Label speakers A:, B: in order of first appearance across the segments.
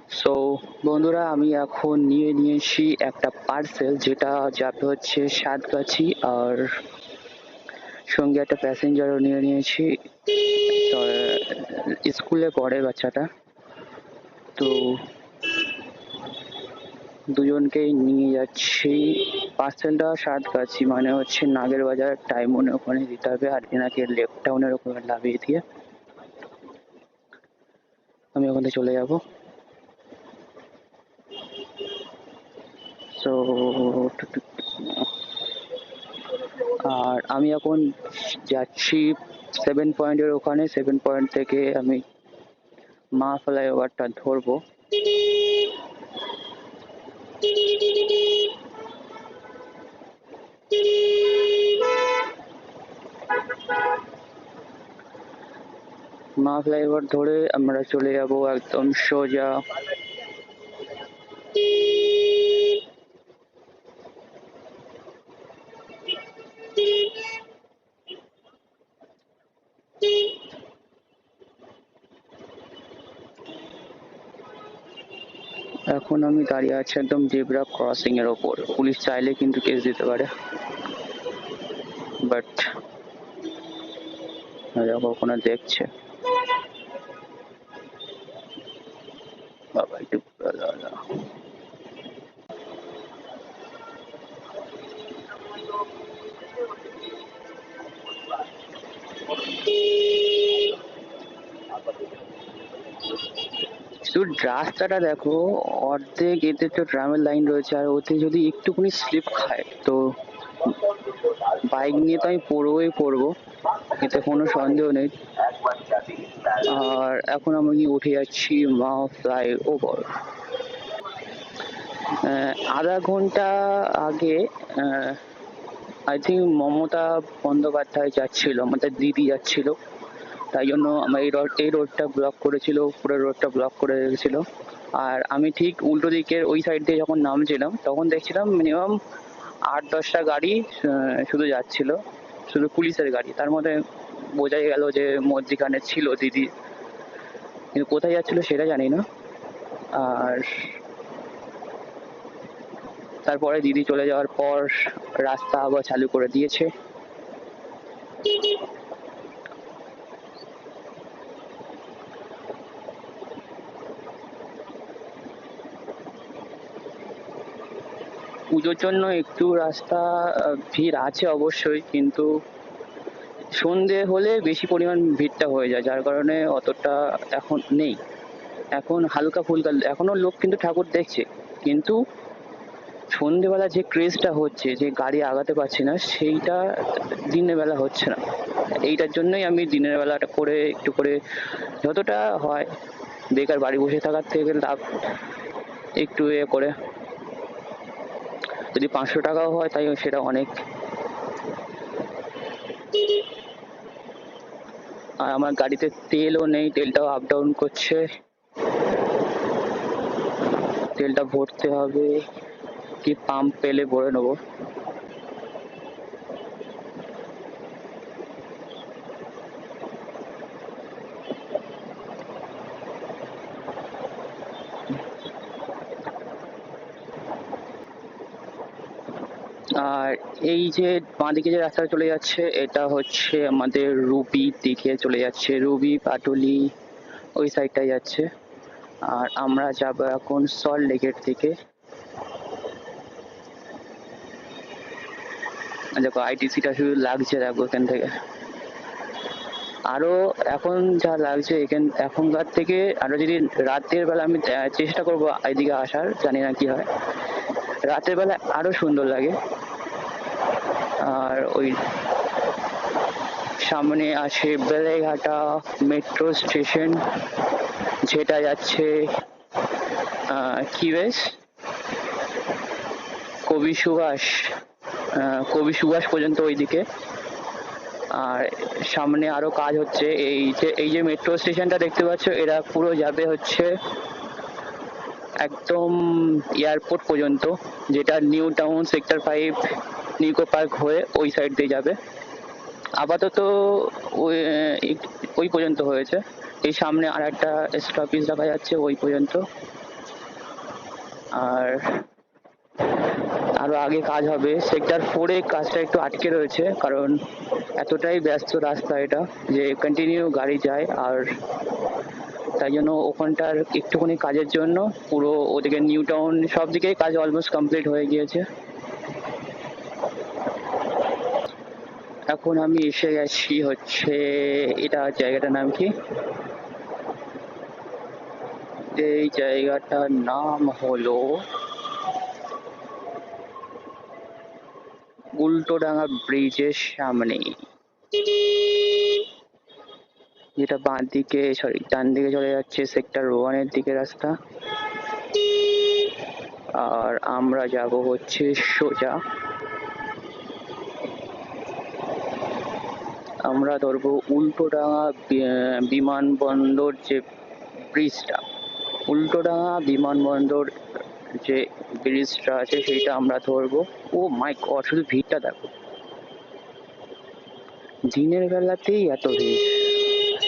A: So বন্ধুরা, আমি এখন নিয়ে নিয়েছি একটা পার্সেল, যেটা যাবে হচ্ছে সাতগাছি, আর সঙ্গে একটা প্যাসেঞ্জারও নিয়ে নিয়েছি। তো, স্কুলে পড়ে বাচ্চাটা, তো দুজনকেই নিয়ে যাচ্ছি। পার্সেলটা সাতগাছি মানে হচ্ছে নাগের বাজার টাইমনে ওখানে দিতে হবে, আর এনাকে লেক টাউনের ওখানে নামিয়ে দিয়ে আমি ওখানে চলে যাব। সো আর আমি এখন যাচ্ছি 7 পয়েন্টের ওখানে। 7 পয়েন্ট থেকে আমি মা ফ্লাইওভারটা ধরবো। মা ফ্লাইওভার ধরে আমরা চলে যাব একদম সোজা এখন আমি দাঁড়িয়ে আছি একদম জেব্রা ক্রসিং এর ওপর। পুলিশ চাইলে কিন্তু কেস দিতে পারে, বাট ওখানে দেখছে। বাবা একটু শুধু রাস্তাটা দেখো, অর্ধেক এতে তো ট্রামের লাইন রয়েছে, আর ওতে যদি একটুখানি স্লিপ খায় তো বাইক নিয়ে তো আমি পড়বোই পড়বো, এতে কোনো সন্দেহ নেই। আর এখন আমি উঠে যাচ্ছি মা ফ্লাই ওভার। আধা ঘন্টা আগে আই থিঙ্ক মমতা বন্দ্যোপাধ্যায় যাচ্ছিল, আমাদের দিদি যাচ্ছিল, তাই জন্য আমার এই রোডটা ব্লক করেছিল, পুরো রোডটা ব্লক করে রেখেছিল। আর আমি ঠিক উল্টো দিকের ওই সাইড দিয়ে যখন নামছিলাম তখন দেখছিলাম মিনিমাম 8-10টা গাড়ি শুধু যাচ্ছিল, শুধু পুলিশের গাড়ি। তার মধ্যে বোঝাই গেল যে মধ্যিখানে ছিল দিদি, কিন্তু কোথায় যাচ্ছিল সেটা জানি না। আর তারপরে দিদি চলে যাওয়ার পর রাস্তা আবার চালু করে দিয়েছে। পুজোর জন্য একটু রাস্তা ভিড় আছে অবশ্যই, কিন্তু সন্ধে হলে বেশি পরিমাণ ভিড়টা হয়ে যায়, যার কারণে অতটা এখন নেই। এখন হালকা ফুলকা এখনো লোক কিন্তু ঠাকুর দেখছে, কিন্তু সন্ধেবেলা যে ক্রেজটা হচ্ছে, যে গাড়ি আগাতে পারছে না, সেইটা দিনের বেলা হচ্ছে না। এইটার জন্যই আমি দিনের বেলাটা করে একটু করে যতটা হয়, বেকার বাড়ি বসে থাকার থেকে লাভ একটু করে, যদি 500 টাকাও হয় তাই সেটা অনেক। আর আমার গাড়িতে তেলও নেই, তেলটাও আপ ডাউন করছে, তেলটা ভরতে হবে, কি পাম্প পেলে ভরে নেবো। আর এই যে বাঁদিকে যে রাস্তা চলে যাচ্ছে, এটা হচ্ছে আমাদের রুবি দিকে চলে যাচ্ছে, রুবি পাটুলি ওই সাইডটাই যাচ্ছে। আর আমরা যাব এখন সল্ট লেকের দিকে। দেখো আইটিসিটা শুধু লাগছে, দেখো এখান থেকে আরো এখন যা লাগছে এখনকার থেকে আরো যদি রাতের বেলা আমি চেষ্টা করবো এইদিকে আসার, জানি না কি হয়, রাতের বেলা আরো সুন্দর লাগে। আর ওই সামনে আছে বেলেঘাটা মেট্রো স্টেশন, যেটা যাচ্ছে কি বেশ কবি সুভাষ, কবি সুভাষ পর্যন্ত ওইদিকে। আর সামনে আরো কাজ হচ্ছে, এই যে মেট্রো স্টেশনটা দেখতে পাচ্ছ, এরা পুরো যাবে হচ্ছে একদম এয়ারপোর্ট পর্যন্ত, যেটা new town sector 5 Nicco park হয়ে ওই সাইড দিয়ে যাবে। আপাতত ওই ওই পর্যন্ত হয়েছে, এই সামনে আর একটা স্টপেজ দেখা যাচ্ছে ওই পর্যন্ত। আর আরো আগে কাজ হবে। সেক্টর 4-এ কাজটা একটু আটকে রয়েছে, কারণ এতটাই ব্যস্ত রাস্তা এটা যে কন্টিনিউ গাড়ি যায়, আর তাই জন্য ওখানটার একটুখানি কাজের জন্য পুরো ওদিকে নিউ টাউন সব দিকেই কাজ অলমোস্ট কমপ্লিট হয়ে গিয়েছে। এখন আমি এসে গেছি হচ্ছে, এটা জায়গাটার নাম কি, এই জায়গাটার নাম হলো উল্টোডাঙা ব্রিজের সামনে, যেটা বাঁ দিকে সরি ডান দিকে চলে যাচ্ছে সেক্টর 1-এর দিকে রাস্তা। আর আমরা যাব হচ্ছে সোজা, আমরা ধরবো উল্টোডাঙা বিমানবন্দর যে ব্রিজটা, উল্টোডাঙা বিমানবন্দর যে ব্রিজটা আছে সেইটা আমরা ধরবো। ও মাই গড, শুধু ভিড়টা দেখো, দিনের বেলাতেই এত ভিড়,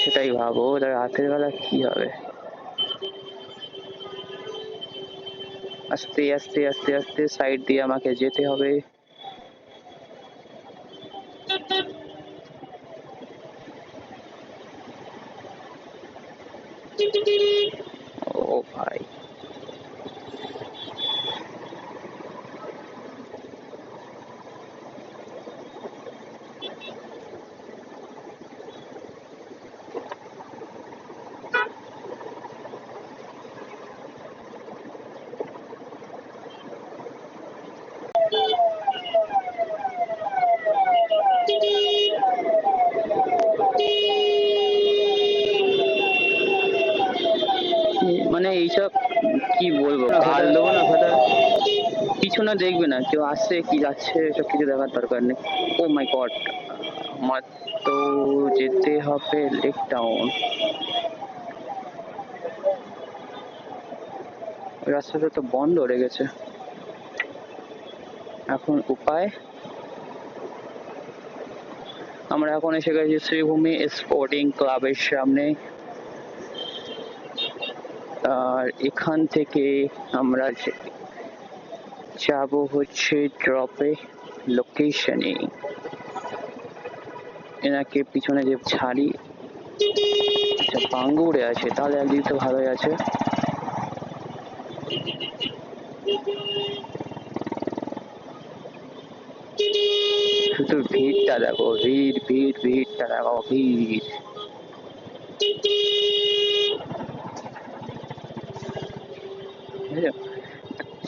A: সেটাই ভাবো রাতের বেলা কি হবে। আস্তে আস্তে আস্তে আস্তে সাইড দিয়ে আমাকে যেতে হবে। ও ভাই, মানে এইসব কি বলবো, গাল দেবো না কথা, কিছু না দেখবে না, কেউ আসছে কি যাচ্ছে এসব কিছু দেখার দরকার নেই। ও মাই গড, আমার তো যেতে হবে লেক টাউন। রাস্তাটা তো বন্ধ হয়ে গেছে, এখন উপায়, আমরা এখন এসে গেছি শ্রীভূমি স্পোর্টিং ক্লাবের সামনে। আর এখান থেকে আমরা যাব হচ্ছে ড্রপে লোকেশনে। এনাকে পিছনে যে ছাড়ি, আচ্ছা বাঙ্গুরে আছে, তাহলে একদিক তো ভালোই আছে। শুধু ভিড়টা দেখো, ভিড় ভিড় ভিড়টা দেখো, ভিড়।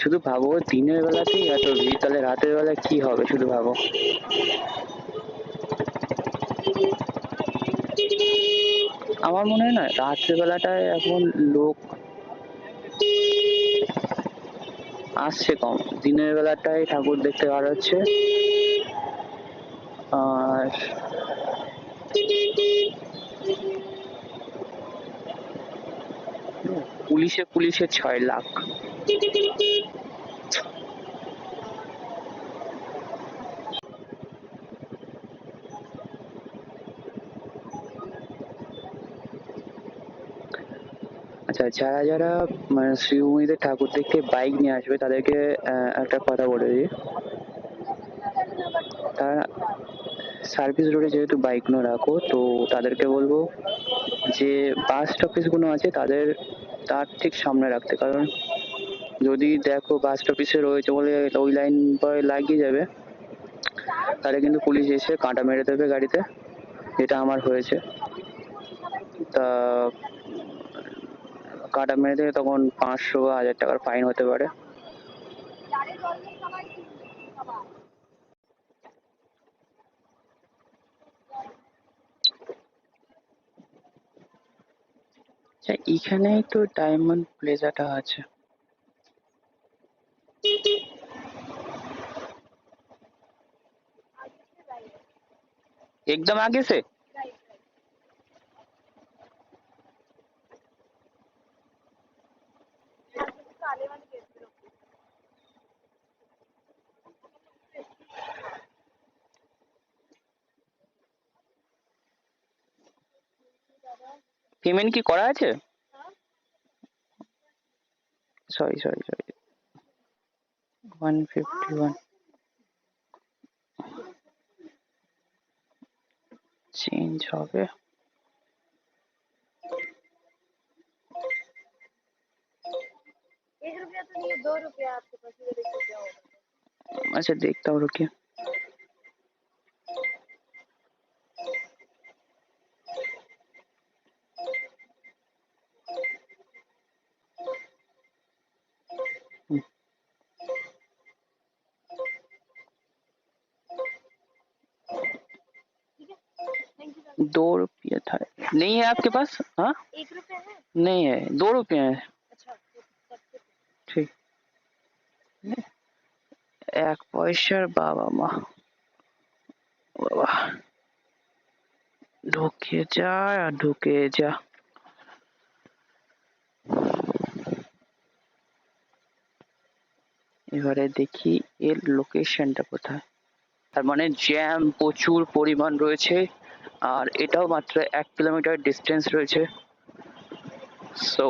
A: শুধু ভাবো দিনের বেলাতেই এত ভিড়, তাহলে রাতের বেলা কি হবে শুধু ভাবো। আমার মনে হয় না রাতের বেলাটায় এখন লোক আসছে কম, দিনের বেলাটাই ঠাকুর দেখতে বার হচ্ছে। আর পুলিশে পুলিশে 6 লাখ। আচ্ছা, যারা যারা মানে শ্রীভূমিতে ঠাকুর দেখতে বাইক নিয়ে আসবে তাদেরকে একটা কথা বলে দিই, তারা সার্ভিস রোডে যেহেতু বাইকগুলো রাখো, তো তাদেরকে বলবো যে বাস স্টপেজ গুলো আছে তাদের তার ঠিক সামনে রাখতে, কারণ যদি দেখো বাস স্টপেজে রয়েছে বলে ওই লাইন পরে লাগিয়ে যাবে, তাহলে কিন্তু পুলিশ এসে কাঁটা মেরে দেবে গাড়িতে, যেটা আমার হয়েছে। তা কাঁটা মেরে দেবে, তখন 500 বা 1000 টাকার ফাইন হতে পারে। আচ্ছা, এখানেই তো ডায়মন্ড প্লেজাটা আছে। एकदम आगे से। পেমেন্ট কি করা আছে? Sorry sorry sorry. 151 চেঞ্জ হবে। अच्छा देखता हूँ रुकिए। ₹2 था, नहीं है आपके पास? हाँ 1 रुपया है, नहीं है, ₹2 है। अच्छा ठीक, 1 পয়সার বাবা মা, বাবা ঢুকে যা আর ঢুকে যা। এবারে দেখি এর লোকেশনটা কোথায়। তার মানে জ্যাম প্রচুর পরিমাণ রয়েছে, আর এটাও মাত্র 1 কিলোমিটার ডিস্টেন্স রয়েছে। সো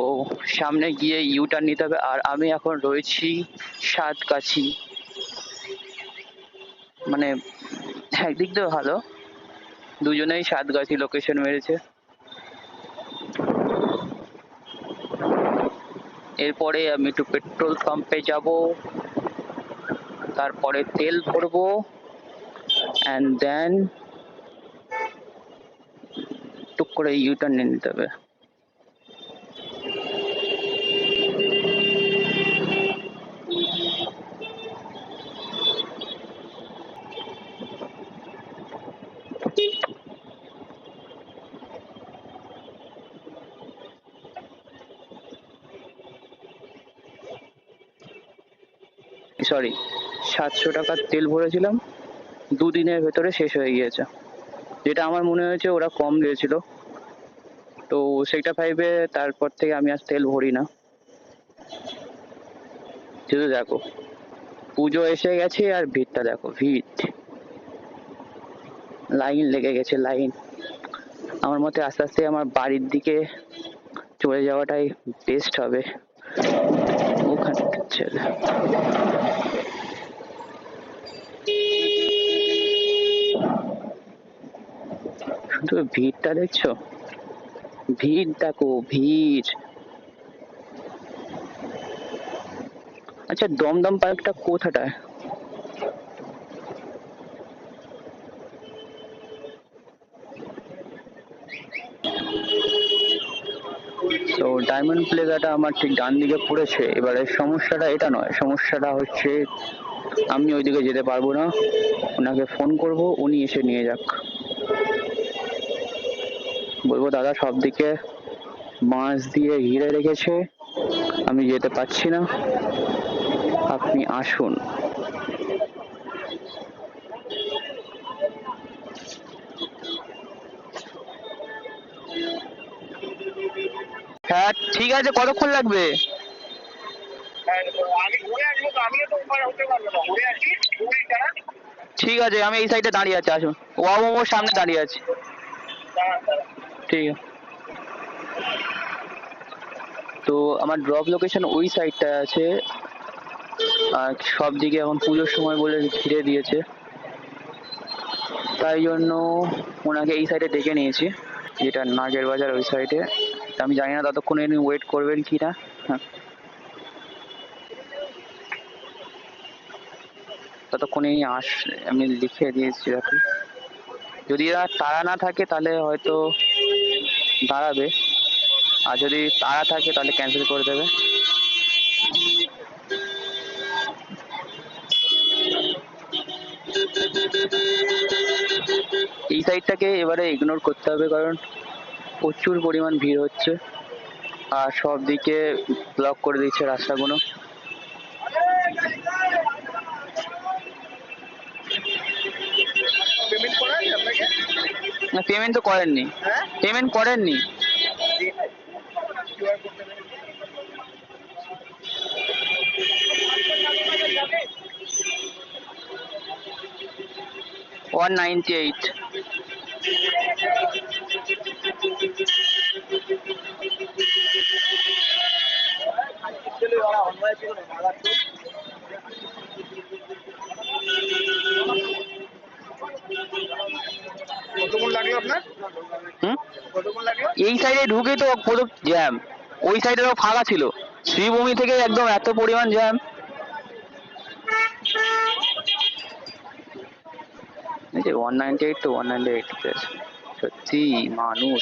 A: সামনে গিয়ে ইউটার্ন নিতে হবে। আর আমি এখন রয়েছি সাতগাছি, মানে একদিক দিয়ে ভালো, দুজনেই সাতগাছি লোকেশন মেরেছে। এরপরে আমি একটু পেট্রোল পাম্পে যাব, তারপরে তেল ভরবো, অ্যান্ড দেন টুক করে ইউটার্ন নিয়ে নিতে হবে। সরি, 700 টাকার তেল ভরেছিলাম, 2 দিনের ভেতরে শেষ হয়ে গিয়েছে। যেটা আমার মনে হয়েছে ওরা কম দিয়েছিল, তো সেটা ভাইবে তারপর থেকে আমি আর তেল ভরি না। শুধু দেখো পুজো এসে গেছে আর ভিড়টা দেখো, ভিড়, লাইন লেগে গেছে, লাইন। আমার মতে আস্তে আস্তে আমার বাড়ির দিকে চলে যাওয়াটাই বেস্ট হবে। ওখানে ছেলে শুধু ভিড়টা দেখছো, ভিড় দেখো, ভিড়। আচ্ছা দমদম পার্কটা কোথাটায়? তো ডায়মন্ড প্লেজাটা আমার ঠিক ডান দিকে পড়েছে। এবারে সমস্যাটা এটা নয়, সমস্যাটা হচ্ছে আমি ওইদিকে যেতে পারবো না। ওনাকে ফোন করব, উনি এসে নিয়ে যাক। বলবো দাদা সব দিকে বাঁশ দিয়ে ঘিরে রেখেছে, আমি যেতে পারছি না, আপনি আসুন। হ্যাঁ ঠিক আছে, কতক্ষণ লাগবে? ঠিক আছে, আমি এই সাইডে দাঁড়িয়ে আছি, আসুন। ওয়া মোমোর সামনে দাঁড়িয়ে আছি। ঠিক আছে। তো আমার ড্রপ লোকেশন ওই সাইডটা আছে, আর সব দিকে এখন পুজোর সময় বলে ঘিরে দিয়েছে, তাই জন্য ওনাকে এই সাইডে ডেকে নিয়েছি, যেটা নাগের বাজার ওই সাইডে। আমি জানি না ততক্ষণ উনি ওয়েট করবেন কি না। হ্যাঁ, ততক্ষণে আমি লিখে দিয়েছি আর কি। যদি তারা না থাকে তাহলে হয়তো দাঁড়াবে, আর যদি তারা থাকে তাহলে ক্যান্সেল করে দেবে। এই সাইডটাকে এবারে ইগনোর করতে হবে, কারণ প্রচুর পরিমাণ ভিড় হচ্ছে আর সব দিকে ব্লক করে দিচ্ছে রাস্তাগুলো। না পেমেন্ট তো করেননি, পেমেন্ট করেননি। $198। এই সাইডে ঢুকে তো পুরো জ্যাম, ওই সাইডেও ফাঁকা ছিল, শ্রীভূমি থেকে একদম এত পরিমাণ জ্যাম। এই যে 198 তো 198 সত্যি মানুষ